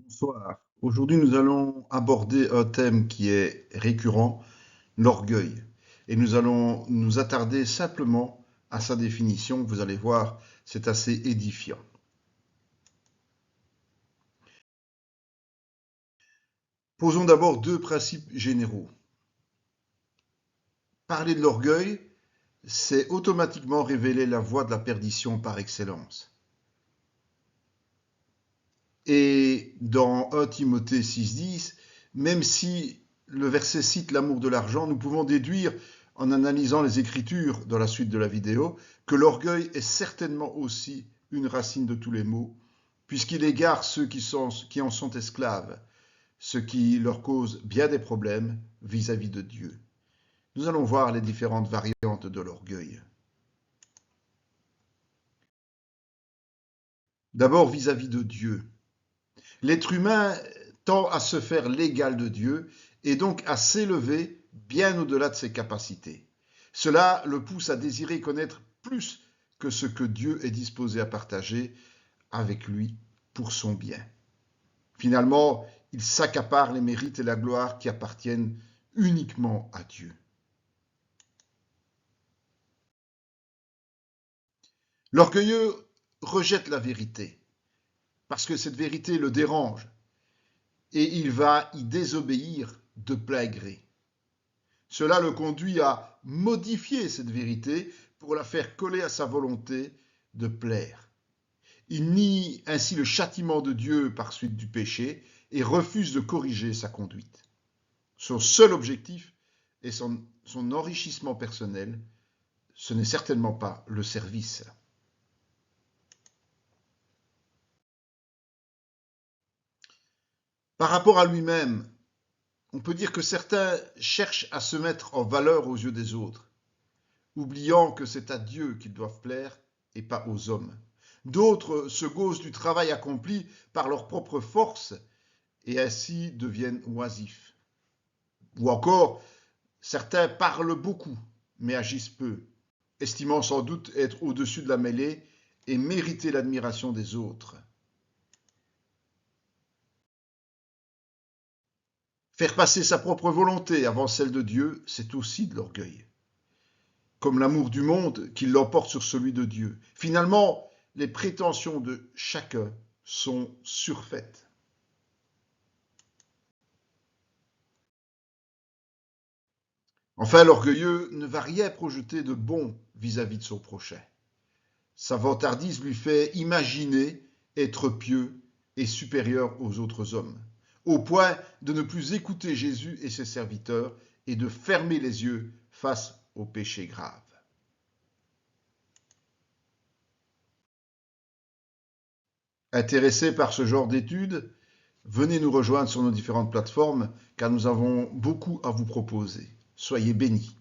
Bonsoir. Aujourd'hui, nous allons aborder un thème qui est récurrent, l'orgueil. Et nous allons nous attarder simplement à sa définition. Vous allez voir, c'est assez édifiant. Posons d'abord deux principes généraux. Parler de l'orgueil, c'est automatiquement révéler la voie de la perdition par excellence. Et dans 1 Timothée 6,10, même si le verset cite l'amour de l'argent, nous pouvons déduire, en analysant les Écritures dans la suite de la vidéo, que l'orgueil est certainement aussi une racine de tous les maux, puisqu'il égare ceux qui en sont esclaves, ce qui leur cause bien des problèmes vis-à-vis de Dieu. Nous allons voir les différentes variantes de l'orgueil. D'abord vis-à-vis de Dieu. L'être humain tend à se faire l'égal de Dieu et donc à s'élever bien au-delà de ses capacités. Cela le pousse à désirer connaître plus que ce que Dieu est disposé à partager avec lui pour son bien. Finalement, il s'accapare les mérites et la gloire qui appartiennent uniquement à Dieu. L'orgueilleux rejette la vérité parce que cette vérité le dérange et il va y désobéir de plein gré. Cela le conduit à modifier cette vérité pour la faire coller à sa volonté de plaire. Il nie ainsi le châtiment de Dieu par suite du péché et refuse de corriger sa conduite. Son seul objectif est son enrichissement personnel. Ce n'est certainement pas le service. Par rapport à lui-même, on peut dire que certains cherchent à se mettre en valeur aux yeux des autres, oubliant que c'est à Dieu qu'ils doivent plaire et pas aux hommes. D'autres se gaussent du travail accompli par leur propre force et ainsi deviennent oisifs. Ou encore, certains parlent beaucoup mais agissent peu, estimant sans doute être au-dessus de la mêlée et mériter l'admiration des autres. Faire passer sa propre volonté avant celle de Dieu, c'est aussi de l'orgueil. Comme l'amour du monde qui l'emporte sur celui de Dieu. Finalement, les prétentions de chacun sont surfaites. Enfin, l'orgueilleux ne va rien projeter de bon vis-à-vis de son prochain. Sa vantardise lui fait imaginer être pieux et supérieur aux autres hommes, au point de ne plus écouter Jésus et ses serviteurs et de fermer les yeux face aux péchés graves. Intéressé par ce genre d'études, venez nous rejoindre sur nos différentes plateformes car nous avons beaucoup à vous proposer. Soyez bénis.